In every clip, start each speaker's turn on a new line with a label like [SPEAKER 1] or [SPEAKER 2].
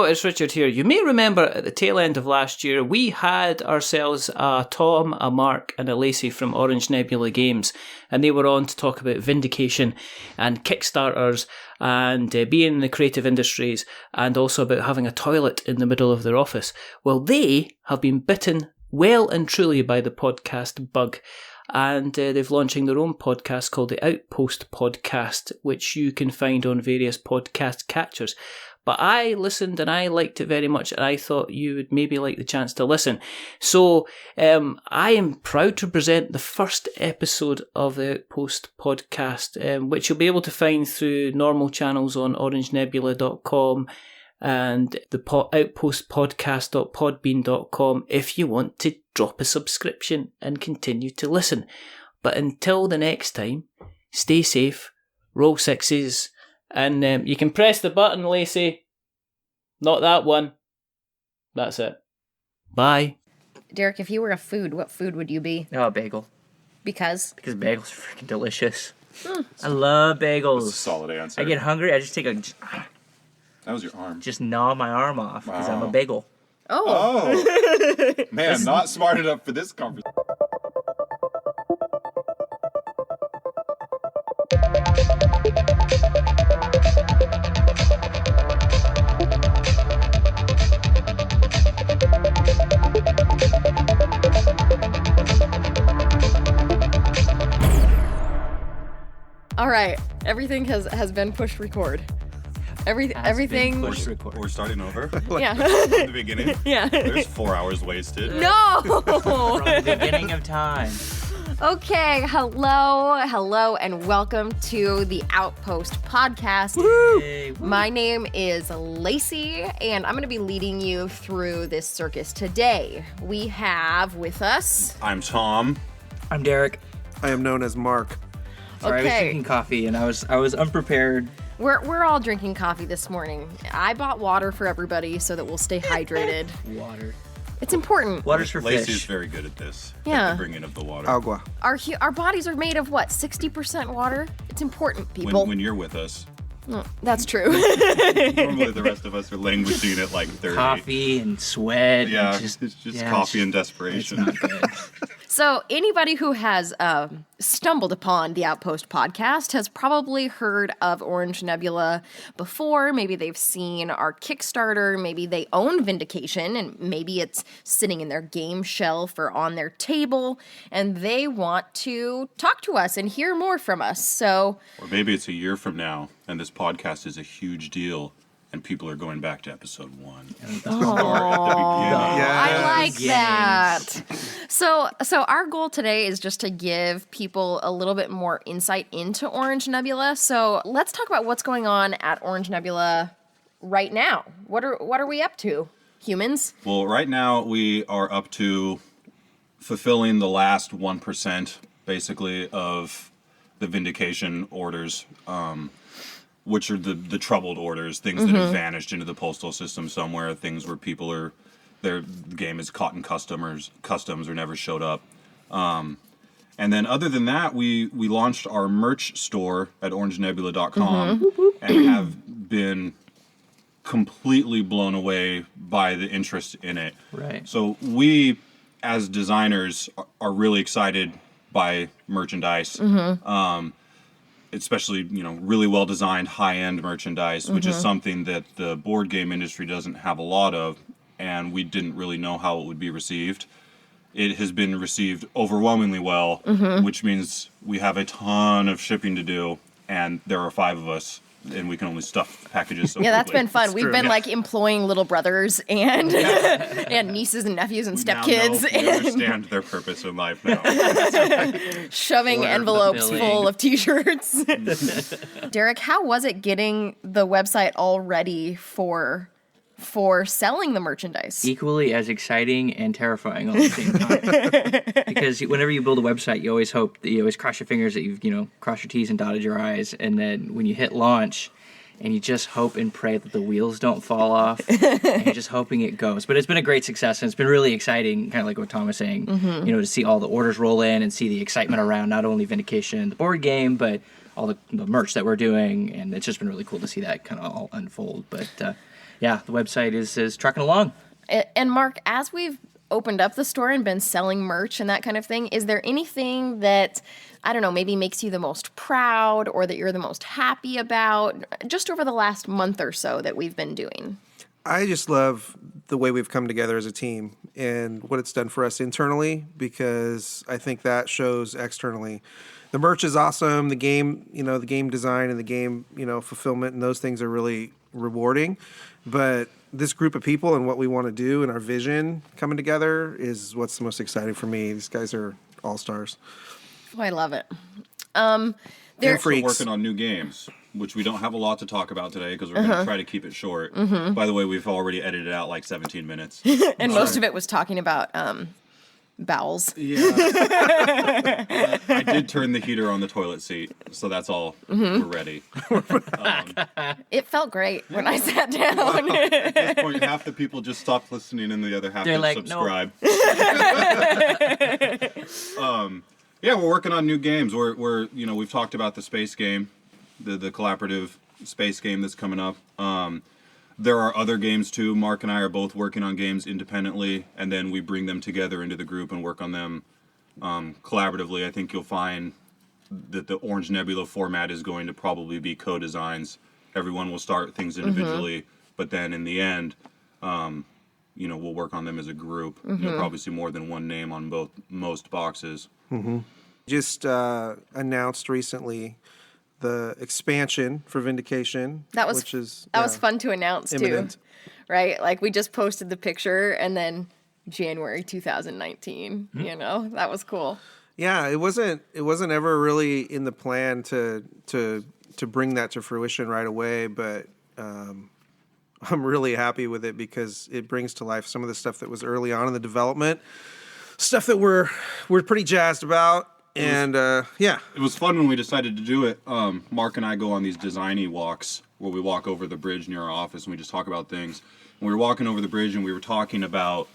[SPEAKER 1] it's Richard here. You may remember at the tail end of last year, we had ourselves a Tom, a Marc, and a Lacey from Orange Nebula Games, and they were on to talk about Vindication and Kickstarters and being in the creative industries, and also about having a toilet in the middle of their office. Well, they have been bitten well and truly by the podcast bug, and they've launching their own podcast called the Outpost podcast, which you can find on various podcast catchers. But I listened and I liked it very much, and I thought you would maybe like the chance to listen. So I am proud to present the first episode of the Outpost podcast, which you'll be able to find through normal channels on orangenebula.com and the outpostpodcast.podbean.com if you want to drop a subscription and continue to listen. But until the next time, stay safe, roll sixes, and you can press the button, Lacey. Not that one. That's it. Bye.
[SPEAKER 2] Derek, if you were a food, what food would you be?
[SPEAKER 3] Oh, a bagel.
[SPEAKER 2] Because?
[SPEAKER 3] Because bagels are freaking delicious. I love bagels.
[SPEAKER 4] That's a solid answer.
[SPEAKER 3] I get hungry, I just take a...
[SPEAKER 4] That was your arm.
[SPEAKER 3] Just gnaw my arm off because I'm a
[SPEAKER 4] Wow.
[SPEAKER 3] bagel.
[SPEAKER 4] Oh. Man, not smart enough for this conversation.
[SPEAKER 2] All right, everything has been pushed record. Everything.
[SPEAKER 4] We're starting over.
[SPEAKER 2] Yeah.
[SPEAKER 4] From the beginning.
[SPEAKER 2] Yeah.
[SPEAKER 4] There's 4 hours wasted.
[SPEAKER 2] No.
[SPEAKER 3] From the beginning of time.
[SPEAKER 2] Okay, hello, and welcome to the Outpost podcast.
[SPEAKER 3] Hey, woo.
[SPEAKER 2] My name is Lacey, and I'm going to be leading you through this circus today. We have with us.
[SPEAKER 4] I'm Tom.
[SPEAKER 3] I'm Derek.
[SPEAKER 5] I am known as Mark.
[SPEAKER 3] Sorry, I was
[SPEAKER 2] Okay.
[SPEAKER 3] drinking coffee and I was unprepared.
[SPEAKER 2] We're all drinking coffee this morning. I bought water for everybody so that we'll stay hydrated.
[SPEAKER 3] Water.
[SPEAKER 2] It's important.
[SPEAKER 3] Water's for
[SPEAKER 4] Lacey's
[SPEAKER 3] fish.
[SPEAKER 4] very good at this.
[SPEAKER 2] Yeah.
[SPEAKER 4] At the bringing of the water.
[SPEAKER 5] Agua.
[SPEAKER 2] Our bodies are made of what? 60% water? It's important, people.
[SPEAKER 4] When you're with us.
[SPEAKER 2] Oh, that's true.
[SPEAKER 4] Normally the rest of us are languishing at like 30.
[SPEAKER 3] Coffee and sweat.
[SPEAKER 4] Yeah,
[SPEAKER 3] and
[SPEAKER 4] it's just
[SPEAKER 3] yeah,
[SPEAKER 4] coffee and
[SPEAKER 3] It's
[SPEAKER 4] desperation.
[SPEAKER 3] not good.
[SPEAKER 2] So anybody who has stumbled upon the Outpost podcast has probably heard of Orange Nebula before. Maybe they've seen our Kickstarter. Maybe they own Vindication, and maybe it's sitting in their game shelf or on their table, and they want to talk to us and hear more from us. So
[SPEAKER 4] Or maybe it's a year from now and this podcast is a huge deal and people are going back to episode 1. Start at the beginning.
[SPEAKER 2] I like
[SPEAKER 3] Yes.
[SPEAKER 2] that. So our goal today is just to give people a little bit more insight into Orange Nebula. So let's talk about what's going on at Orange Nebula right now. What are we up to, humans?
[SPEAKER 4] Well, right now we are up to fulfilling the last 1%, basically, of the Vindication orders, which are the troubled orders, things that have vanished into the postal system somewhere, things where people are, the game is caught in customs or never showed up. And then other than that, we launched our merch store at orangenebula.com and have been completely blown away by the interest in it.
[SPEAKER 3] Right.
[SPEAKER 4] So we, as designers, are really excited by merchandise. Especially, really well designed, high-end merchandise, which is something that the board game industry doesn't have a lot of, and we didn't really know how it would be received. It has been received overwhelmingly well, which means we have a ton of shipping to do, and there are 5 of us, and we can only stuff packages so
[SPEAKER 2] Yeah, that's
[SPEAKER 4] quickly.
[SPEAKER 2] been fun. We've been like employing little brothers and and nieces and nephews and
[SPEAKER 4] We now
[SPEAKER 2] stepkids
[SPEAKER 4] know, we
[SPEAKER 2] and
[SPEAKER 4] understand their purpose in life now.
[SPEAKER 2] shoving
[SPEAKER 3] Order
[SPEAKER 2] envelopes
[SPEAKER 3] fulfilling.
[SPEAKER 2] full of t-shirts. Derek, how was it getting the website all ready for selling the merchandise?
[SPEAKER 3] Equally as exciting and terrifying all at the same time. Because whenever you build a website, you always hope that you always cross your fingers that you've, crossed your T's and dotted your I's. And then when you hit launch, and you just hope and pray that the wheels don't fall off, and you're just hoping it goes. But it's been a great success, and it's been really exciting, kind of like what Tom was saying, to see all the orders roll in and see the excitement around not only Vindication, the board game, but all the merch that we're doing. And it's just been really cool to see that kind of all unfold. But yeah, the website is trucking along.
[SPEAKER 2] And Mark, as we've opened up the store and been selling merch and that kind of thing, is there anything that, I don't know, maybe makes you the most proud or that you're the most happy about just over the last month or so that we've been doing?
[SPEAKER 5] I just love the way we've come together as a team and what it's done for us internally, because I think that shows externally. The merch is awesome. The game, the game design and the game, fulfillment and those things are really rewarding. But this group of people and what we want to do and our vision coming together is what's the most exciting for me. These guys are all-stars.
[SPEAKER 2] Oh, I love it.
[SPEAKER 4] They're
[SPEAKER 5] freaks.
[SPEAKER 4] working on new games, which we don't have a lot to talk about today because we're going to try to keep it short. By the way, we've already edited out like 17 minutes.
[SPEAKER 2] And most of it was talking about bowels.
[SPEAKER 4] Yeah. I did turn the heater on the toilet seat, so that's all. We're ready.
[SPEAKER 2] It felt great when I sat down.
[SPEAKER 4] At this point, half the people just stopped listening and the other half
[SPEAKER 3] They're
[SPEAKER 4] just
[SPEAKER 3] like,
[SPEAKER 4] subscribe. Yeah, we're working on new games. We've talked about the space game, the collaborative space game that's coming up. There are other games too. Mark and I are both working on games independently, and then we bring them together into the group and work on them collaboratively. I think you'll find that the Orange Nebula format is going to probably be co-designs. Everyone will start things individually, but then in the end, we'll work on them as a group. You'll probably see more than one name on most boxes.
[SPEAKER 5] Just announced recently the expansion for Vindication.
[SPEAKER 2] That was fun to announce
[SPEAKER 5] imminent.
[SPEAKER 2] too, right? Like we just posted the picture and then January 2019. That was cool.
[SPEAKER 5] Yeah, it wasn't ever really in the plan to bring that to fruition right away, but I'm really happy with it because it brings to life some of the stuff that was early on in the development, stuff that we're pretty jazzed about. And it
[SPEAKER 4] was fun when we decided to do it. Mark and I go on these designy walks where we walk over the bridge near our office and we just talk about things. And we were walking over the bridge and we were talking about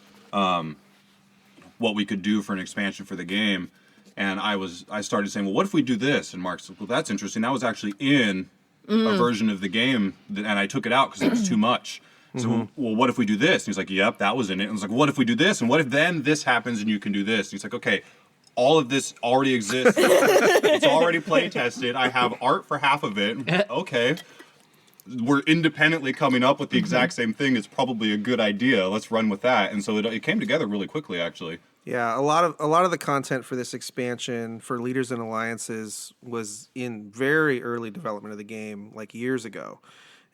[SPEAKER 4] what we could do for an expansion for the game. And I started saying, well, what if we do this? And Mark said, well, that's interesting. That was actually in a version of the game, and I took it out because it was too much. So, well, what if we do this? And he's like, yep, that was in it. And I was like, what if we do this? And what if then this happens and you can do this? And he's like, okay, all of this already exists. It's already play tested. I have art for half of it. Okay. We're independently coming up with the exact same thing. It's probably a good idea. Let's run with that. And so it came together really quickly, actually.
[SPEAKER 5] Yeah, a lot of the content for this expansion for Leaders and Alliances was in very early development of the game, like years ago.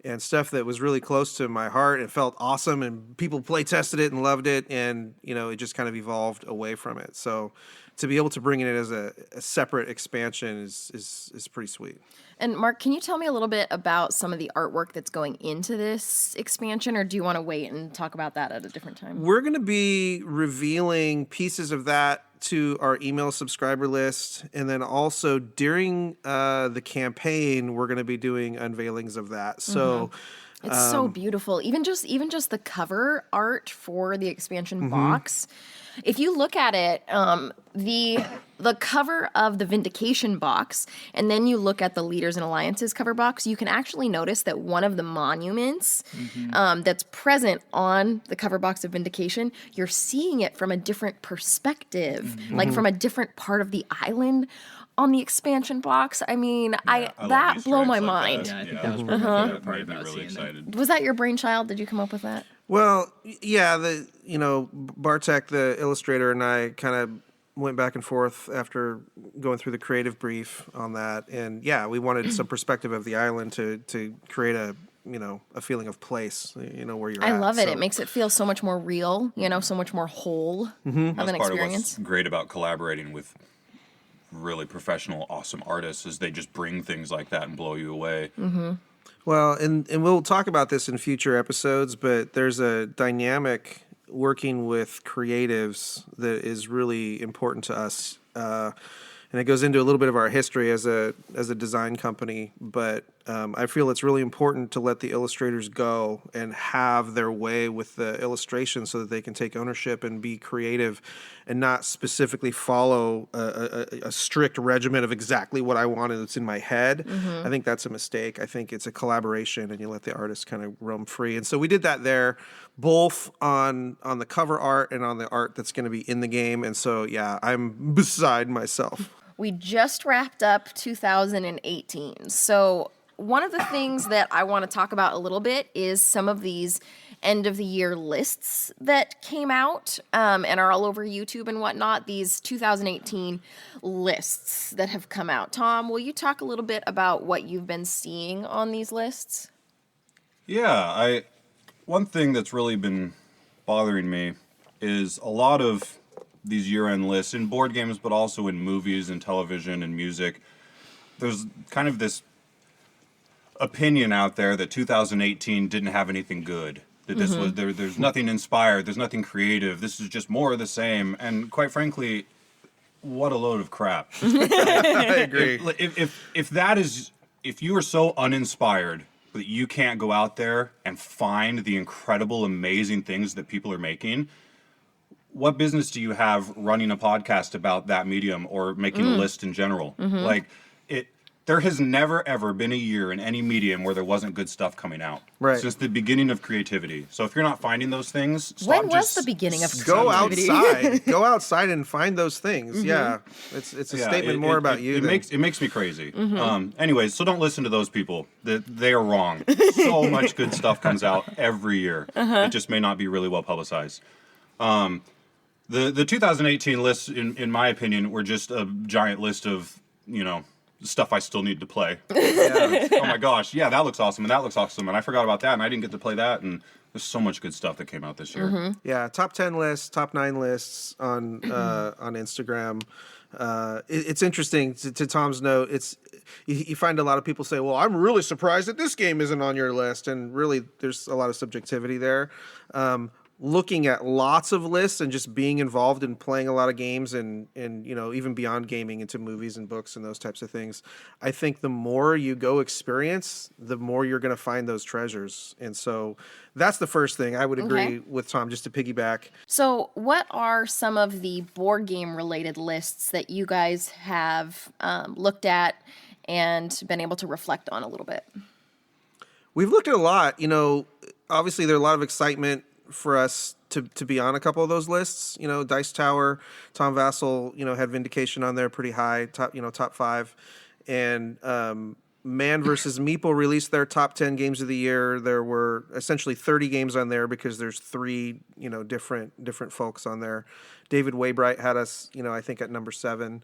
[SPEAKER 5] And stuff that was really close to my heart and felt awesome, and people play tested it and loved it, and it just kind of evolved away from it. So to be able to bring it in as a separate expansion is pretty sweet.
[SPEAKER 2] And Mark, can you tell me a little bit about some of the artwork that's going into this expansion, or do you want to wait and talk about that at a different time?
[SPEAKER 5] We're going to be revealing pieces of that to our email subscriber list, and then also during the campaign, we're going to be doing unveilings of that. So
[SPEAKER 2] it's so beautiful. Even just the cover art for the expansion box. If you look at it, the cover of the Vindication box, and then you look at the Leaders and Alliances cover box, you can actually notice that one of the monuments that's present on the cover box of Vindication, you're seeing it from a different perspective, like from a different part of the island on the expansion box. I mean, that blew my mind.
[SPEAKER 3] Yeah, I think that was probably my favorite part about
[SPEAKER 4] really
[SPEAKER 3] seeing
[SPEAKER 4] excited.
[SPEAKER 2] Was that your brainchild? Did you come up with that?
[SPEAKER 5] Well, yeah, Bartek, the illustrator, and I kind of went back and forth after going through the creative brief on that. And yeah, we wanted some perspective of the island to create a feeling of place, where you're at.
[SPEAKER 2] I love it. So. It makes it feel so much more real, so much more whole of an
[SPEAKER 4] That's
[SPEAKER 2] experience.
[SPEAKER 4] part of what's great about collaborating with really professional, awesome artists is they just bring things like that and blow you away.
[SPEAKER 5] Well, and we'll talk about this in future episodes, but there's a dynamic working with creatives that is really important to us. And it goes into a little bit of our history as a design company, but I feel it's really important to let the illustrators go and have their way with the illustration so that they can take ownership and be creative and not specifically follow a strict regimen of exactly what I wanted that's in my head. I think that's a mistake. I think it's a collaboration and you let the artists kind of roam free. And so we did that there, both on the cover art and on the art that's going to be in the game. And so, yeah, I'm beside myself.
[SPEAKER 2] We just wrapped up 2018. So one of the things that I want to talk about a little bit is some of these end of the year lists that came out and are all over YouTube and whatnot. These 2018 lists that have come out. Tom, will you talk a little bit about what you've been seeing on these lists?
[SPEAKER 4] Yeah, one thing that's really been bothering me is a lot of these year-end lists in board games, but also in movies and television and music. There's kind of this opinion out there that 2018 didn't have anything good. That this was there's nothing inspired, there's nothing creative. This is just more of the same. And quite frankly, what a load of crap.
[SPEAKER 5] I agree.
[SPEAKER 4] If you are so uninspired that you can't go out there and find the incredible, amazing things that people are making, what business do you have running a podcast about that medium or making a list in general? There has never, ever been a year in any medium where there wasn't good stuff coming out.
[SPEAKER 5] Right.
[SPEAKER 4] Since the beginning of creativity. So if you're not finding those things,
[SPEAKER 2] When was the beginning of
[SPEAKER 5] Go
[SPEAKER 2] creativity?
[SPEAKER 5] outside. Go outside and find those things. Yeah. It's a statement more about you.
[SPEAKER 4] It makes me crazy. Anyways, so don't listen to those people. They are wrong. So much good stuff comes out every year. It just may not be really well publicized. The 2018 lists, in my opinion, were just a giant list of, stuff I still need to play. Oh my gosh, yeah, that looks awesome, and that looks awesome, and I forgot about that, and I didn't get to play that, and there's so much good stuff that came out this year.
[SPEAKER 5] Yeah, top 10 lists, top 9 lists on Instagram. It's interesting, to Tom's note, you find a lot of people say, well, I'm really surprised that this game isn't on your list, and really there's a lot of subjectivity there. Looking at lots of lists and just being involved in playing a lot of games and even beyond gaming into movies and books and those types of things, I think the more you go experience, the more you're going to find those treasures. And so that's the first thing I would agree with Tom, just to piggyback.
[SPEAKER 2] So what are some of the board game related lists that you guys have looked at and been able to reflect on a little bit?
[SPEAKER 5] We've looked at a lot. Obviously there's a lot of excitement for us to be on a couple of those lists. Dice Tower, Tom Vassell, had Vindication on there pretty high, top 5. And Man vs. Meeple released their top 10 games of the year. There were essentially 30 games on there because there's 3, different folks on there. David Waybright had us, I think at number 7.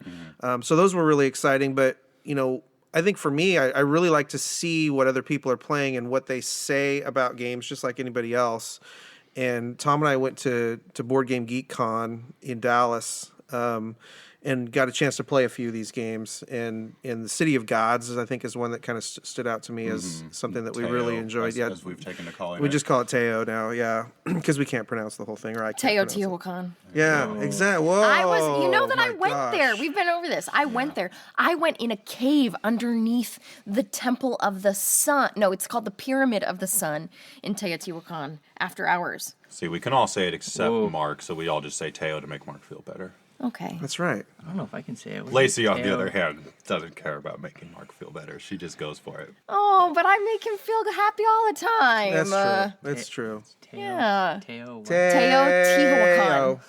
[SPEAKER 5] So those were really exciting. But, I think for me, I really like to see what other people are playing and what they say about games, just like anybody else. And Tom and I went to Board Game Geek Con in Dallas and got a chance to play a few of these games. And the City of Gods, I think, is one that kind of stood out to me as something that we really enjoyed.
[SPEAKER 4] As we've taken to calling
[SPEAKER 5] we
[SPEAKER 4] it.
[SPEAKER 5] just call it Teo now, yeah, because we can't pronounce the whole thing, or I can't.
[SPEAKER 2] Teotihuacan.
[SPEAKER 5] Yeah, exactly. Whoa!
[SPEAKER 2] I went
[SPEAKER 5] gosh.
[SPEAKER 2] there. We've been over this. I went there. I went in a cave underneath the Temple of the Sun. No, it's called the Pyramid of the Sun in Teotihuacan after hours.
[SPEAKER 4] See, we can all say it except Mark, so we all just say Teo to make Mark feel better.
[SPEAKER 2] Okay.
[SPEAKER 5] That's right.
[SPEAKER 3] I don't know if I can say it.
[SPEAKER 4] Lacey, on the other hand, doesn't care about making Mark feel better. She just goes for it.
[SPEAKER 2] Oh, but I make him feel happy all the time.
[SPEAKER 5] That's true. That's true.
[SPEAKER 3] Teo.
[SPEAKER 2] Yeah.
[SPEAKER 3] Teo. What?
[SPEAKER 2] Teotihuacan.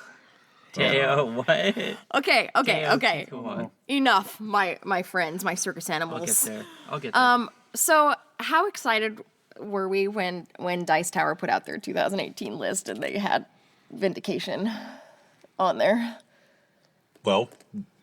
[SPEAKER 3] Teo. What?
[SPEAKER 2] Okay.
[SPEAKER 3] Teotihuacan.
[SPEAKER 2] Enough, my friends, my circus animals.
[SPEAKER 3] I'll get there.
[SPEAKER 2] So how excited were we when Dice Tower put out their 2018 list and they had Vindication on there?
[SPEAKER 4] Well,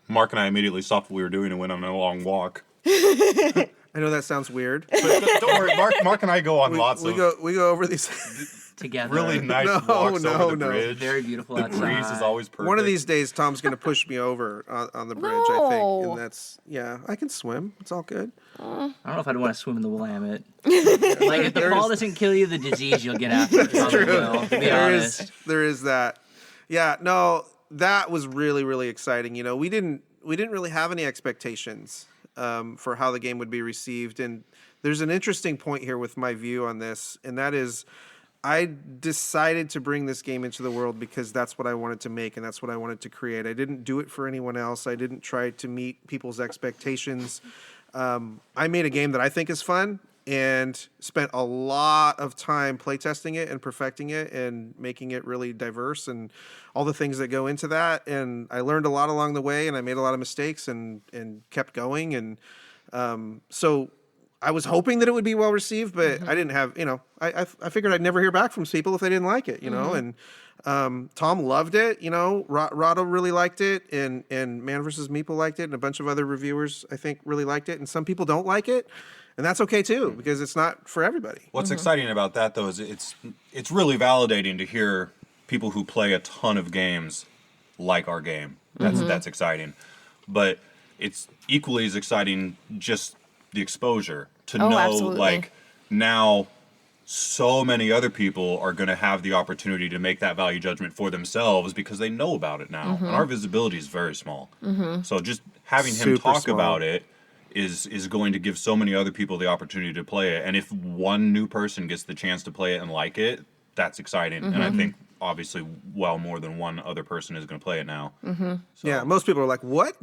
[SPEAKER 4] Mark and I immediately stopped what we were doing and went on a long walk.
[SPEAKER 5] I know that sounds weird.
[SPEAKER 4] But don't worry, Mark and I go on
[SPEAKER 5] We go over these.
[SPEAKER 3] Together.
[SPEAKER 4] really nice walks over the bridge.
[SPEAKER 3] Very beautiful
[SPEAKER 4] The
[SPEAKER 3] outside.
[SPEAKER 4] breeze is always perfect.
[SPEAKER 5] One of these days, Tom's going to push me over on the bridge, I think. And that's, I can swim. It's all good.
[SPEAKER 3] I don't know if I'd want to swim in the Willamette. Like, if the fall doesn't kill you, the disease you'll get after it probably will, to be honest.
[SPEAKER 5] There is that. Yeah, no, that was really, really exciting. We didn't really have any expectations for how the game would be received. And there's an interesting point here with my view on this, and that is I decided to bring this game into the world because that's what I wanted to make and that's what I wanted to create. I didn't do it for anyone else. I didn't try to meet people's expectations. I made a game that I think is fun and spent a lot of time playtesting it and perfecting it and making it really diverse and all the things that go into that. And I learned a lot along the way, and I made a lot of mistakes and kept going. And so I was hoping that it would be well received, but I didn't have, I figured I'd never hear back from people if they didn't like it, and Tom loved it, Rado really liked it, and Man vs. Meeple liked it, and a bunch of other reviewers, I think, really liked it, and some people don't like it, and that's okay too, because it's not for everybody.
[SPEAKER 4] What's exciting about that, though, is it's really validating to hear people who play a ton of games like our game. That's exciting. But it's equally as exciting just the exposure to know,
[SPEAKER 2] absolutely.
[SPEAKER 4] like, now so many other people are going to have the opportunity to make that value judgment for themselves because they know about it now. And our visibility is very small. So just having him
[SPEAKER 5] Super
[SPEAKER 4] talk
[SPEAKER 5] small.
[SPEAKER 4] about it is going to give so many other people the opportunity to play it. And if one new person gets the chance to play it and like it, that's exciting. And I think obviously well more than one other person is going to play it now. So,
[SPEAKER 5] Yeah, most people are like, what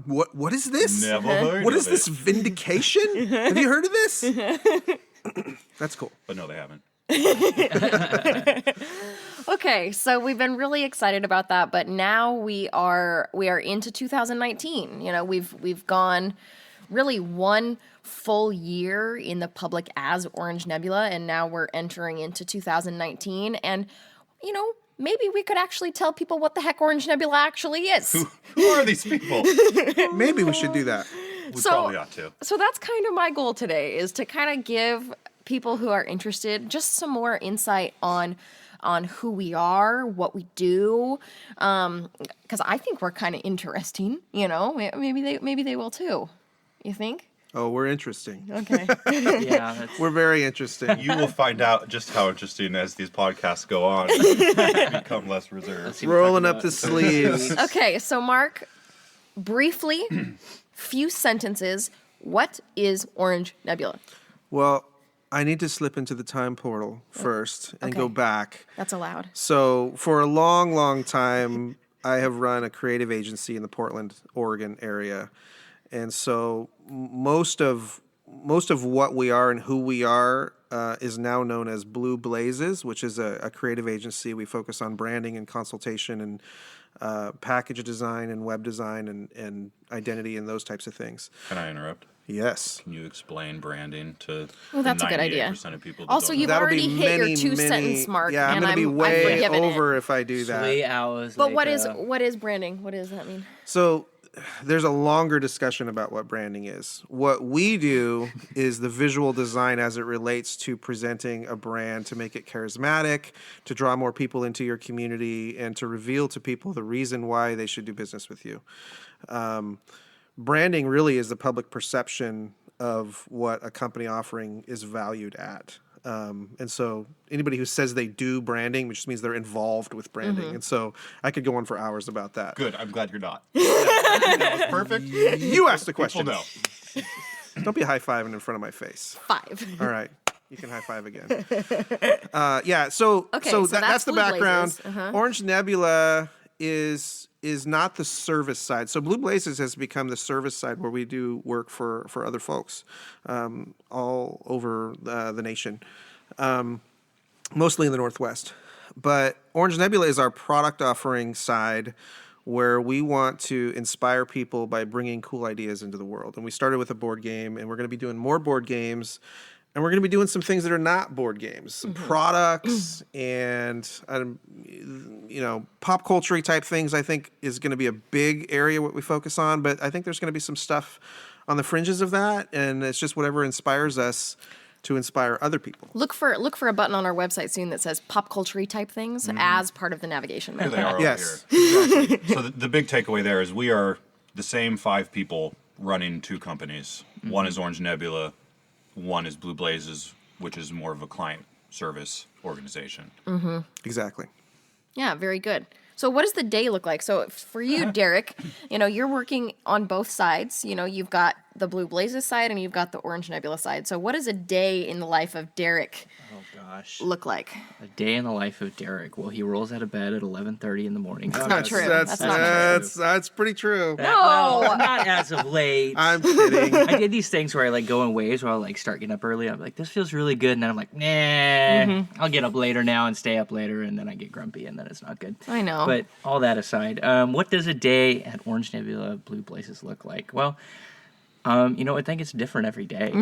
[SPEAKER 5] is this?
[SPEAKER 4] never heard
[SPEAKER 5] What
[SPEAKER 4] of
[SPEAKER 5] is this,
[SPEAKER 4] it.
[SPEAKER 5] Vindication? Have you heard of this? That's cool.
[SPEAKER 4] But no, they haven't.
[SPEAKER 2] Okay, so we've been really excited about that, but now we are into 2019. We've gone really one full year in the public as Orange Nebula, and now we're entering into 2019. And maybe we could actually tell people what the heck Orange Nebula actually is.
[SPEAKER 4] Who are these people?
[SPEAKER 5] Maybe we should do that.
[SPEAKER 4] We probably ought to.
[SPEAKER 2] So that's kind of my goal today, is to kind of give people who are interested just some more insight on who we are, what we do, because I think we're kind of interesting. Maybe they will too. You think?
[SPEAKER 5] Oh, we're interesting.
[SPEAKER 2] Okay.
[SPEAKER 3] Yeah, that's,
[SPEAKER 5] We're very interesting.
[SPEAKER 4] You will find out just how interesting as these podcasts go on. Become less reserved.
[SPEAKER 3] let's see what we're
[SPEAKER 5] Rolling
[SPEAKER 3] talking
[SPEAKER 5] up the
[SPEAKER 3] about.
[SPEAKER 5] sleeves.
[SPEAKER 2] Okay, so Mark, briefly, few sentences. What is Orange Nebula?
[SPEAKER 5] Well, I need to slip into the time portal first and go
[SPEAKER 2] Okay.
[SPEAKER 5] back.
[SPEAKER 2] That's allowed.
[SPEAKER 5] So for a long, long time, I have run a creative agency in the Portland, Oregon area. And so most of what we are and who we are is now known as Blue Blazes, which is a creative agency. We focus on branding and consultation and package design and web design and identity and those types of things.
[SPEAKER 4] Can I interrupt?
[SPEAKER 5] Yes.
[SPEAKER 4] Can you explain branding to
[SPEAKER 2] Well, that's a good idea.
[SPEAKER 4] 98% of people? That
[SPEAKER 2] Also,
[SPEAKER 4] don't
[SPEAKER 2] you've
[SPEAKER 4] know?
[SPEAKER 5] That'll
[SPEAKER 2] already
[SPEAKER 5] be
[SPEAKER 2] hit your
[SPEAKER 5] many,
[SPEAKER 2] 2-sentence mark,
[SPEAKER 5] Yeah, I'm
[SPEAKER 2] and
[SPEAKER 5] going to be
[SPEAKER 2] I've
[SPEAKER 5] way
[SPEAKER 2] forgiven
[SPEAKER 5] over if I do that.
[SPEAKER 3] 3 hours
[SPEAKER 2] But
[SPEAKER 3] later.
[SPEAKER 2] what is branding? What does that mean?
[SPEAKER 5] So there's a longer discussion about what branding is. What we do is the visual design as it relates to presenting a brand to make it charismatic, to draw more people into your community, and to reveal to people the reason why they should do business with you. Branding really is the public perception of what a company offering is valued at. And so anybody who says they do branding, which just means they're involved with branding. And so I could go on for hours about that.
[SPEAKER 4] Good. I'm glad you're not. That was perfect.
[SPEAKER 5] You asked the question.
[SPEAKER 4] People know.
[SPEAKER 5] Don't be high-fiving in front of my face.
[SPEAKER 2] 5.
[SPEAKER 5] All right. You can high-five again. Yeah, so,
[SPEAKER 2] Okay,
[SPEAKER 5] so
[SPEAKER 2] so
[SPEAKER 5] that's the
[SPEAKER 2] Blue
[SPEAKER 5] background.
[SPEAKER 2] Blazes.
[SPEAKER 5] Orange Nebula is not the service side. So Blue Blazes has become the service side where we do work for other folks all over the nation, mostly in the Northwest. But Orange Nebula is our product offering side where we want to inspire people by bringing cool ideas into the world. And we started with a board game, and we're going to be doing more board games. And we're going to be doing some things that are not board games, some products and, pop culture type things, I think is going to be a big area what we focus on. But I think there's going to be some stuff on the fringes of that. And it's just whatever inspires us to inspire other people.
[SPEAKER 2] Look for a button on our website soon that says pop culture type things as part of the navigation
[SPEAKER 4] Here
[SPEAKER 2] map.
[SPEAKER 4] they are
[SPEAKER 5] Yes.
[SPEAKER 4] over here. So the big takeaway there is we are the same 5 people running 2 companies. One is Orange Nebula. One is Blue Blazes, which is more of a client service organization.
[SPEAKER 5] Exactly.
[SPEAKER 2] Yeah, very good. So what does the day look like? So for you, Derek, you're working on both sides. You've got the Blue Blazes side and you've got the Orange Nebula side. So what does a day in the life of Derek look like?
[SPEAKER 3] A day in the life of Derek. Well, he rolls out of bed at 11:30 in the morning.
[SPEAKER 2] That's not true. That's not true.
[SPEAKER 5] That's pretty true.
[SPEAKER 2] No,
[SPEAKER 3] not as of late.
[SPEAKER 5] I'm kidding.
[SPEAKER 3] I did these things where I like go in waves where I'll like start getting up early. I'm like, this feels really good, and then I'm like, nah, I'll get up later now and stay up later, and then I get grumpy, and then it's not good.
[SPEAKER 2] I know.
[SPEAKER 3] But all that aside, what does a day at Orange Nebula Blue Blazes look like? Well, I think it's different every day. I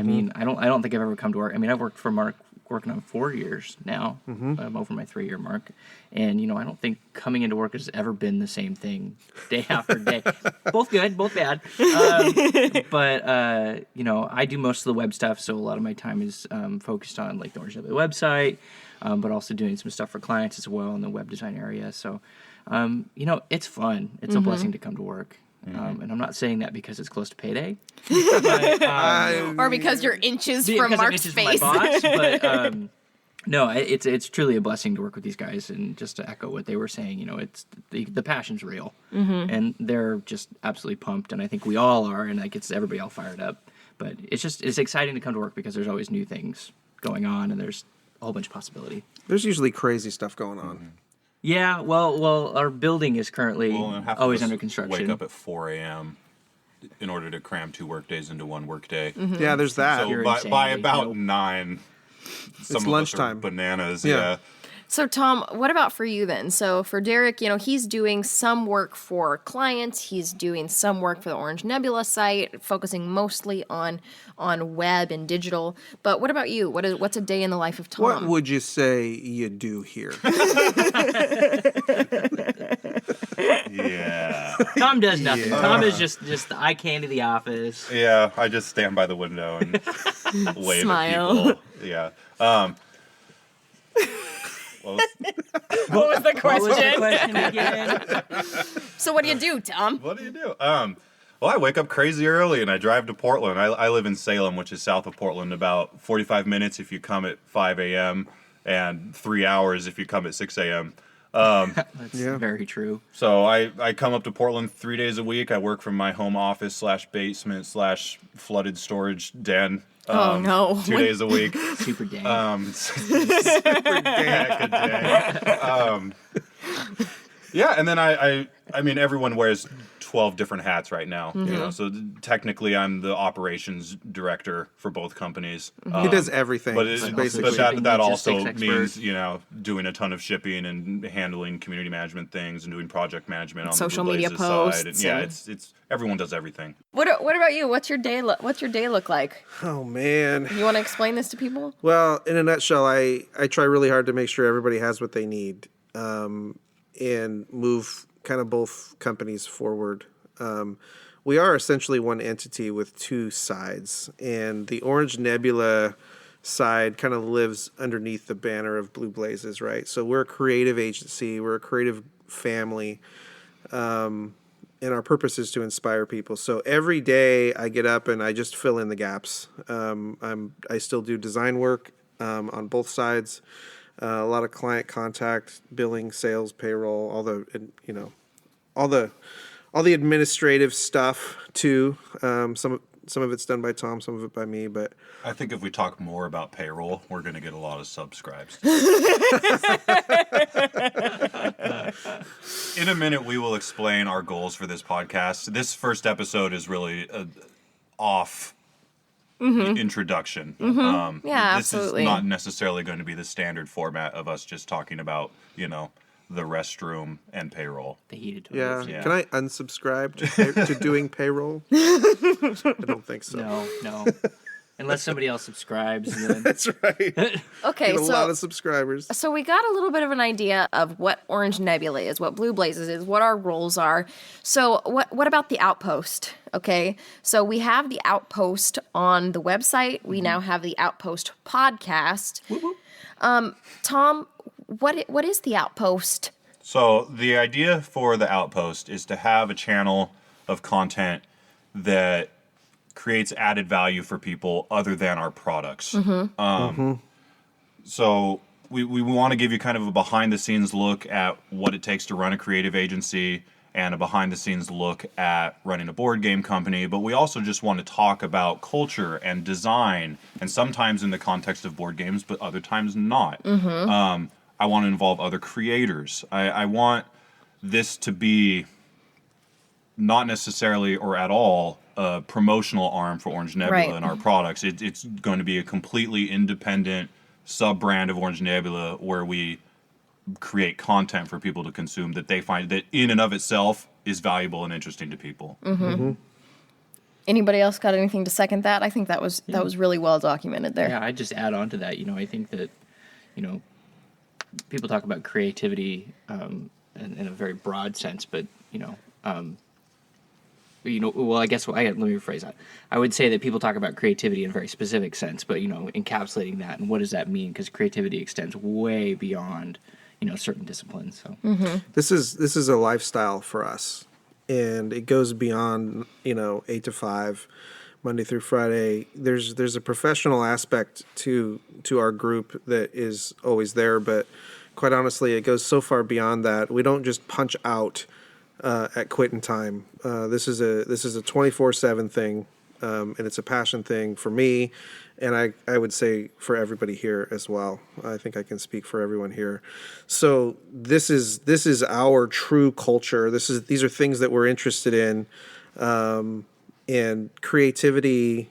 [SPEAKER 3] mean, I don't think I've ever come to work. I mean, I've worked for Marc working on 4 years now. I'm over my 3-year mark. And, I don't think coming into work has ever been the same thing day after day. Both good, both bad. But I do most of the web stuff, so a lot of my time is focused on, like, the Orange Nebula website, but also doing some stuff for clients as well in the web design area. So, it's fun. It's a blessing to come to work. And I'm not saying that because it's close to payday, but,
[SPEAKER 2] or because you're inches from Mark's face.
[SPEAKER 3] From my boss, but no, it's truly a blessing to work with these guys. And just to echo what they were saying, it's the passion's real, and they're just absolutely pumped. And I think we all are, and that gets everybody all fired up. But it's exciting to come to work because there's always new things going on, and there's a whole bunch of possibility.
[SPEAKER 5] There's usually crazy stuff going on.
[SPEAKER 3] Yeah, well, our building is currently always under construction.
[SPEAKER 4] Wake up at 4 a.m. in order to cram 2 workdays into 1 workday.
[SPEAKER 5] Yeah, there's that.
[SPEAKER 4] So by about 9, some
[SPEAKER 5] it's
[SPEAKER 4] of
[SPEAKER 5] lunchtime.
[SPEAKER 4] Us are bananas.
[SPEAKER 5] Yeah.
[SPEAKER 4] Yeah.
[SPEAKER 2] So, Tom, what about for you then? So, for Derek, he's doing some work for clients. He's doing some work for the Orange Nebula site, focusing mostly on web and digital. But what about you? What's a day in the life of Tom?
[SPEAKER 5] What would you say you do here?
[SPEAKER 4] Yeah.
[SPEAKER 3] Tom does nothing. Yeah. Tom is just the eye candy of the office.
[SPEAKER 4] Yeah, I just stand by the window and wave
[SPEAKER 2] Smile.
[SPEAKER 4] at people. Yeah.
[SPEAKER 2] What was the question?
[SPEAKER 3] What was the question again?
[SPEAKER 2] So what do you do, Tom?
[SPEAKER 4] What do you do? Well, I wake up crazy early and I drive to Portland. I live in Salem, which is south of Portland, about 45 minutes if you come at 5 a.m. and 3 hours if you come at 6 a.m.
[SPEAKER 3] That's very true.
[SPEAKER 4] So I come up to Portland 3 days a week. I work from my home office /basement/flooded storage den.
[SPEAKER 2] Oh, no.
[SPEAKER 4] 2 days a week.
[SPEAKER 3] Super dang.
[SPEAKER 4] Super dang. Yeah, and then I mean, everyone wears 12 different hats right now. So technically I'm the operations director for both companies.
[SPEAKER 5] He does everything.
[SPEAKER 4] But
[SPEAKER 5] basically.
[SPEAKER 4] that also means, doing a ton of shipping and handling community management things and doing project management on
[SPEAKER 2] social
[SPEAKER 4] the Blue
[SPEAKER 2] media
[SPEAKER 4] Blazes
[SPEAKER 2] posts.
[SPEAKER 4] side. And it's everyone does everything.
[SPEAKER 2] What about you? What's your day look like?
[SPEAKER 5] Oh, man.
[SPEAKER 2] You want to explain this to people?
[SPEAKER 5] Well, in a nutshell, I try really hard to make sure everybody has what they need and move kind of both companies forward. We are essentially one entity with 2 sides, and the Orange Nebula side kind of lives underneath the banner of Blue Blazes, right? So we're a creative agency, we're a creative family, and our purpose is to inspire people. So every day I get up and I just fill in the gaps. I still do design work on both sides, a lot of client contact, billing, sales, payroll, all the administrative stuff too. Some of it's done by Tom, some of it by me, but
[SPEAKER 4] I think if we talk more about payroll, we're going to get a lot of subscribes. In a minute, we will explain our goals for this podcast. This first episode is really off introduction.
[SPEAKER 2] Yeah,
[SPEAKER 4] this
[SPEAKER 2] absolutely.
[SPEAKER 4] is not necessarily going to be the standard format of us just talking about, the restroom and payroll.
[SPEAKER 3] The heated
[SPEAKER 5] yeah.
[SPEAKER 3] toilets.
[SPEAKER 5] Yeah. Can I unsubscribe to doing payroll? I don't think so.
[SPEAKER 3] No. Unless somebody else subscribes. Then...
[SPEAKER 5] That's right.
[SPEAKER 2] Okay,
[SPEAKER 5] Get a lot of subscribers.
[SPEAKER 2] So we got a little bit of an idea of what Orange Nebula is, what Blue Blazes is, what our roles are. So what about the Outpost? Okay, so we have the Outpost on the website. We now have the Outpost podcast. Tom, what is the Outpost?
[SPEAKER 4] So the idea for the Outpost is to have a channel of content that creates added value for people other than our products. So we want to give you kind of a behind-the-scenes look at what it takes to run a creative agency and a behind-the-scenes look at running a board game company, but we also just want to talk about culture and design, and sometimes in the context of board games, but other times not. I want to involve other creators. I want this to be not necessarily or at all a promotional arm for Orange Nebula and our products. It's going to be a completely independent sub-brand of Orange Nebula where we create content for people to consume that they find that in and of itself is valuable and interesting to people.
[SPEAKER 2] Anybody else got anything to second that? I think that was really well documented there.
[SPEAKER 3] Yeah, I'd just add on to that. I think that, people talk about creativity in a very broad sense, but, well, I guess let me rephrase that. I would say that people talk about creativity in a very specific sense, but, encapsulating that and what does that mean? Because creativity extends way beyond, certain disciplines. So
[SPEAKER 5] This is a lifestyle for us, and it goes beyond 8 to 5, Monday through Friday. There's a professional aspect to our group that is always there, but quite honestly, it goes so far beyond that. We don't just punch out at quitting time. This is a 24/7 thing, and it's a passion thing for me, and I would say for everybody here as well. I think I can speak for everyone here. So this is our true culture. These are things that we're interested in, and creativity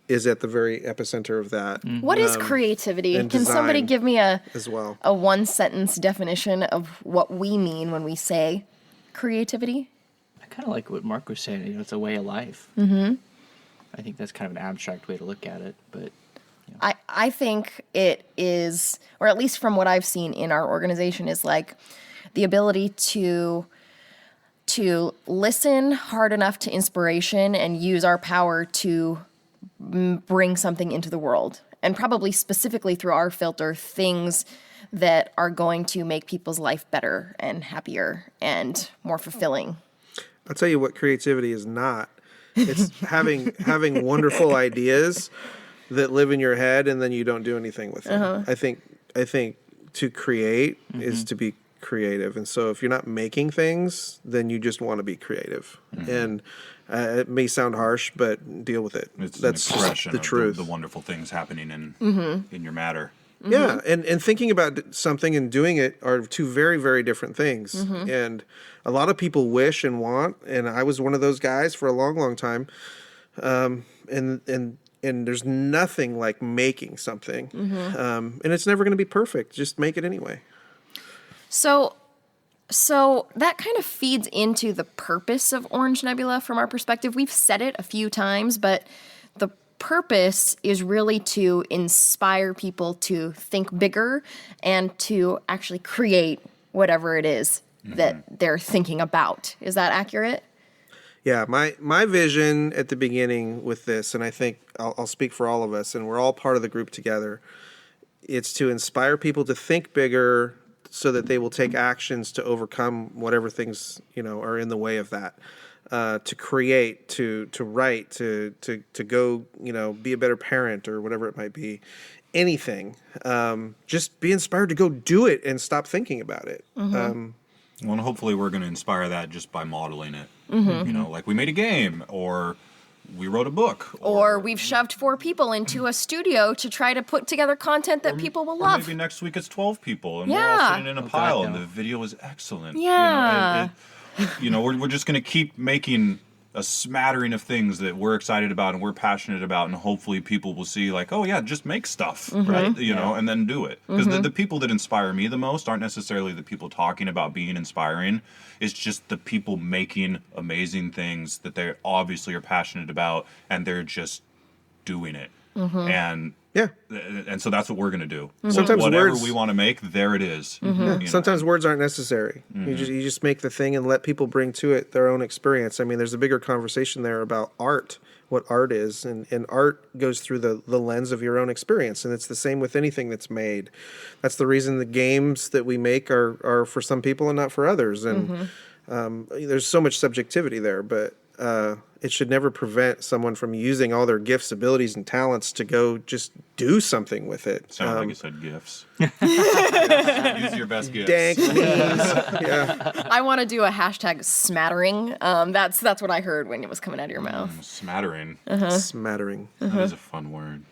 [SPEAKER 5] is at the very epicenter of that.
[SPEAKER 2] What is creativity?
[SPEAKER 5] and
[SPEAKER 2] Can somebody
[SPEAKER 5] design
[SPEAKER 2] give me a
[SPEAKER 5] as well.
[SPEAKER 2] one-sentence definition of what we mean when we say creativity?
[SPEAKER 3] I kind of like what Mark was saying. It's a way of life. I think that's kind of an abstract way to look at it, but
[SPEAKER 2] I think it is, or at least from what I've seen in our organization, is like the ability to listen hard enough to inspiration and use our power to bring something into the world, and probably specifically through our filter, things that are going to make people's life better and happier and more fulfilling.
[SPEAKER 5] I'll tell you what creativity is not. It's having wonderful ideas that live in your head and then you don't do anything with them. I think to create is to be creative. And so if you're not making things, then you just want to be creative. And it may sound harsh, but deal with it. That's
[SPEAKER 4] an expression
[SPEAKER 5] the
[SPEAKER 4] of
[SPEAKER 5] truth.
[SPEAKER 4] the wonderful things happening in your matter.
[SPEAKER 5] Yeah, and thinking about something and doing it are two very, very different things. And a lot of people wish and want, and I was one of those guys for a long, long time. And there's nothing like making something. And it's never going to be perfect. Just make it anyway.
[SPEAKER 2] So that kind of feeds into the purpose of Orange Nebula from our perspective. We've said it a few times, but the purpose is really to inspire people to think bigger and to actually create whatever it is that they're thinking about. Is that accurate?
[SPEAKER 5] Yeah, my vision at the beginning with this, and I think I'll speak for all of us, and we're all part of the group together, it's to inspire people to think bigger so that they will take actions to overcome whatever things, are in the way of that. To create, to write, to go, be a better parent or whatever it might be. Anything. Just be inspired to go do it and stop thinking about it.
[SPEAKER 4] Well, and hopefully we're going to inspire that just by modeling it. Like we made a game, or we wrote a book.
[SPEAKER 2] Or we've shoved 4 people into a studio to try to put together content that people will love.
[SPEAKER 4] Maybe next week it's 12 people, and we're all sitting in a pile, and the video is excellent.
[SPEAKER 2] Yeah.
[SPEAKER 4] We're just going to keep making a smattering of things that we're excited about and we're passionate about, and hopefully people will see like, oh yeah, just make stuff, right? And then do it. Because the people that inspire me the most aren't necessarily the people talking about being inspiring. It's just the people making amazing things that they obviously are passionate about, and they're just doing it. And
[SPEAKER 5] Yeah.
[SPEAKER 4] And so that's what we're going to do.
[SPEAKER 5] Sometimes
[SPEAKER 4] whatever
[SPEAKER 5] words-
[SPEAKER 4] we want to make, there it is.
[SPEAKER 5] Sometimes words aren't necessary. You just make the thing and let people bring to it their own experience. I mean, there's a bigger conversation there about art, what art is, and art goes through the lens of your own experience, and it's the same with anything that's made. That's the reason the games that we make are for some people and not for others, and there's so much subjectivity there, but it should never prevent someone from using all their gifts, abilities, and talents to go just do something with it.
[SPEAKER 4] Sound like you said gifts. Use your best gifts.
[SPEAKER 5] Dank knees. Yeah.
[SPEAKER 2] I want to do a hashtag smattering. That's what I heard when it was coming out of your mouth.
[SPEAKER 4] Smattering.
[SPEAKER 5] Smattering.
[SPEAKER 4] That is a fun word.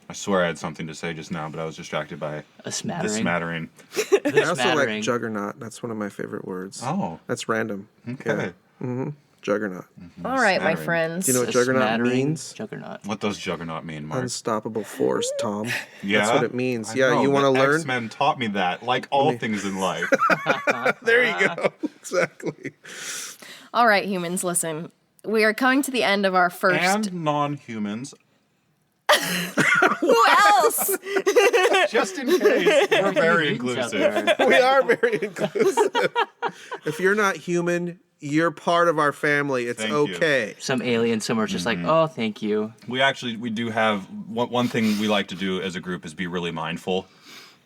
[SPEAKER 4] I swear I had something to say just now, but I was distracted by
[SPEAKER 3] A smattering.
[SPEAKER 4] the smattering.
[SPEAKER 3] The
[SPEAKER 5] I also
[SPEAKER 3] smattering.
[SPEAKER 5] like juggernaut. That's one of my favorite words.
[SPEAKER 4] Oh,
[SPEAKER 5] That's random.
[SPEAKER 4] okay.
[SPEAKER 5] Juggernaut.
[SPEAKER 2] All right, my
[SPEAKER 4] Smattering.
[SPEAKER 2] friends.
[SPEAKER 5] Do you know what
[SPEAKER 3] A
[SPEAKER 5] juggernaut
[SPEAKER 3] smattering
[SPEAKER 5] means?
[SPEAKER 3] Juggernaut.
[SPEAKER 4] What does juggernaut mean, Mark?
[SPEAKER 5] Unstoppable force, Tom.
[SPEAKER 4] Yeah,
[SPEAKER 5] That's what it means.
[SPEAKER 4] I
[SPEAKER 5] Yeah,
[SPEAKER 4] know,
[SPEAKER 5] you want to
[SPEAKER 4] the
[SPEAKER 5] learn?
[SPEAKER 4] X-Men taught me that, like all things in life.
[SPEAKER 5] There you go. Exactly.
[SPEAKER 2] All right, humans, listen. We are coming to the end of our first.
[SPEAKER 4] And non-humans,
[SPEAKER 2] Who else?
[SPEAKER 4] just in case. We're very inclusive.
[SPEAKER 5] We are very inclusive. If you're not human, you're part of our family. It's
[SPEAKER 4] Thank you.
[SPEAKER 5] okay.
[SPEAKER 3] Some alien somewhere just like, oh, thank you.
[SPEAKER 4] We do have one thing we like to do as a group is be really mindful,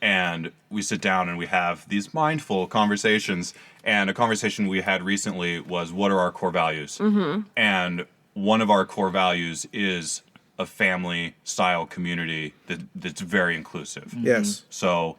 [SPEAKER 4] and we sit down and we have these mindful conversations. And a conversation we had recently was, what are our core values? And one of our core values is a family-style community that's very inclusive.
[SPEAKER 5] Yes.
[SPEAKER 4] So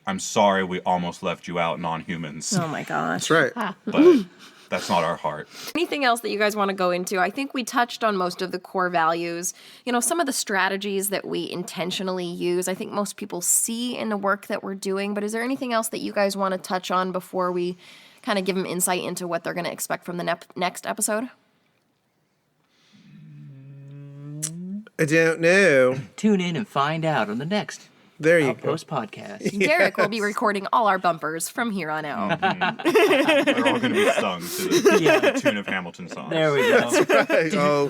[SPEAKER 4] I'm sorry we almost left you out, non-humans,
[SPEAKER 2] Oh my gosh.
[SPEAKER 5] That's right.
[SPEAKER 4] but that's not our heart.
[SPEAKER 2] Anything else that you guys want to go into? I think we touched on most of the core values. You know, some of the strategies that we intentionally use, I think most people see in the work that we're doing. But is there anything else that you guys want to touch on before we kind of give them insight into what they're going to expect from the next episode?
[SPEAKER 5] I don't know.
[SPEAKER 3] Tune in and find out on the next
[SPEAKER 5] There you go.
[SPEAKER 3] Outpost podcast.
[SPEAKER 2] Derek will be recording all our bumpers from here on out.
[SPEAKER 4] They're all going to be sung to the tune of Hamilton songs.
[SPEAKER 3] There we go.
[SPEAKER 5] Oh,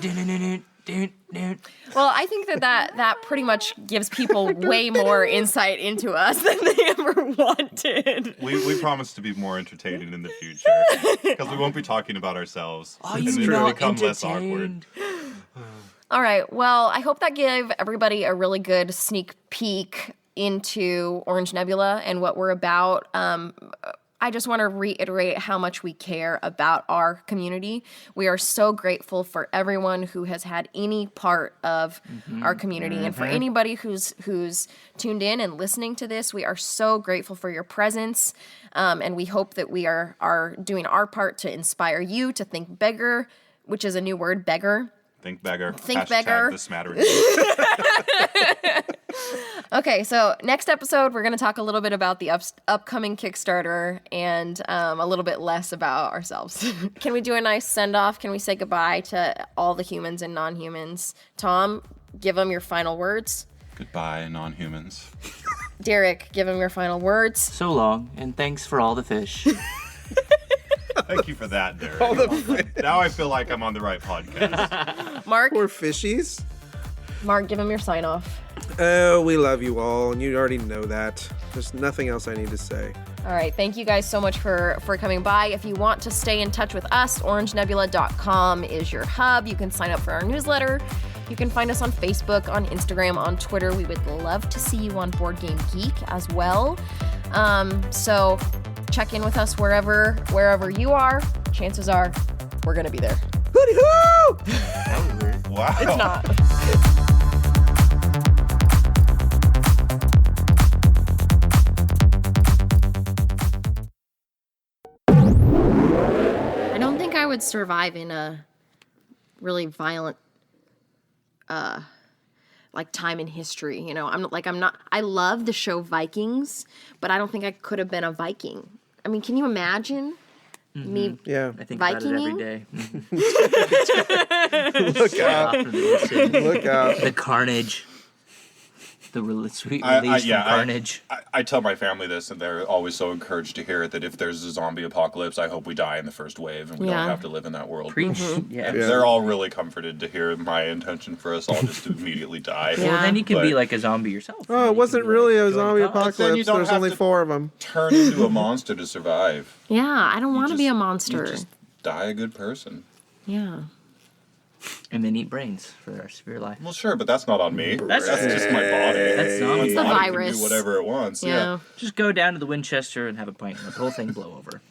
[SPEAKER 2] Well, I think that pretty much gives people way more insight into us than they ever wanted.
[SPEAKER 4] We promise to be more entertaining in the future because we won't be talking about ourselves.
[SPEAKER 3] Are
[SPEAKER 4] and
[SPEAKER 3] you
[SPEAKER 4] it'll
[SPEAKER 3] not
[SPEAKER 4] become less awkward.
[SPEAKER 3] entertained?
[SPEAKER 2] All right. Well, I hope that gave everybody a really good sneak peek into Orange Nebula and what we're about. I just want to reiterate how much we care about our community. We are so grateful for everyone who has had any part of our community. And for anybody who's tuned in and listening to this, we are so grateful for your presence. And we hope that we are doing our part to inspire you to think bigger, which is a new word, beggar.
[SPEAKER 4] Think beggar.
[SPEAKER 2] Think
[SPEAKER 4] Hashtag
[SPEAKER 2] beggar.
[SPEAKER 4] The smattering.
[SPEAKER 2] Okay, so next episode, we're going to talk a little bit about the upcoming Kickstarter and a little bit less about ourselves. Can we do a nice send-off? Can we say goodbye to all the humans and non-humans? Tom, give them your final words.
[SPEAKER 4] Goodbye, non-humans.
[SPEAKER 2] Derek, give them your final words.
[SPEAKER 3] So long, and thanks for all the fish.
[SPEAKER 4] Thank you for that, Derek. Now I feel like I'm on the right podcast.
[SPEAKER 2] Mark,
[SPEAKER 5] poor fishies.
[SPEAKER 2] give them your sign-off.
[SPEAKER 5] Oh, we love you all, and you already know that. There's nothing else I need to say.
[SPEAKER 2] All right, thank you guys so much for coming by. If you want to stay in touch with us, orangenebula.com is your hub. You can sign up for our newsletter. You can find us on Facebook, on Instagram, on Twitter. We would love to see you on Board Game Geek as well. So check in with us wherever you are. Chances are we're going to be there.
[SPEAKER 5] Hooty-hoo!
[SPEAKER 3] That was weird.
[SPEAKER 4] Wow.
[SPEAKER 2] It's not. I don't think I would survive in a really violent like time in history, you know. I love the show Vikings, but I don't think I could have been a Viking. I mean, can you imagine me?
[SPEAKER 5] Yeah.
[SPEAKER 3] I think about it every
[SPEAKER 2] Vikinging?
[SPEAKER 3] day.
[SPEAKER 5] Look out.
[SPEAKER 3] After the incident.
[SPEAKER 5] Look out.
[SPEAKER 3] The carnage. The sweet release from carnage.
[SPEAKER 4] I tell my family this, and they're always so encouraged to hear it, that if there's a zombie apocalypse, I hope we die in the first wave and we
[SPEAKER 2] Yeah.
[SPEAKER 4] don't have to live in that world.
[SPEAKER 3] Preach. Yeah.
[SPEAKER 4] And they're all really comforted to hear my intention for us all just to immediately die.
[SPEAKER 2] Yeah.
[SPEAKER 3] Well, then you can be
[SPEAKER 4] But-
[SPEAKER 3] like a zombie yourself.
[SPEAKER 5] Oh, it wasn't really a zombie
[SPEAKER 4] then you
[SPEAKER 5] apocalypse.
[SPEAKER 4] don't
[SPEAKER 5] There's
[SPEAKER 4] have
[SPEAKER 5] only
[SPEAKER 4] to-
[SPEAKER 5] 4 of them.
[SPEAKER 4] Turn into a monster to survive.
[SPEAKER 2] Yeah, I don't want to be a
[SPEAKER 4] You
[SPEAKER 2] monster.
[SPEAKER 4] just die a good person.
[SPEAKER 2] Yeah.
[SPEAKER 3] And then eat brains for the rest of your life.
[SPEAKER 4] Well, sure, but that's not on me.
[SPEAKER 3] That's
[SPEAKER 4] just my body.
[SPEAKER 3] That's zombie.
[SPEAKER 4] My
[SPEAKER 3] It's
[SPEAKER 2] the
[SPEAKER 4] body can
[SPEAKER 2] virus.
[SPEAKER 4] do whatever it wants.
[SPEAKER 2] Yeah.
[SPEAKER 3] Just go down to the Winchester and have a pint and let the whole thing blow over.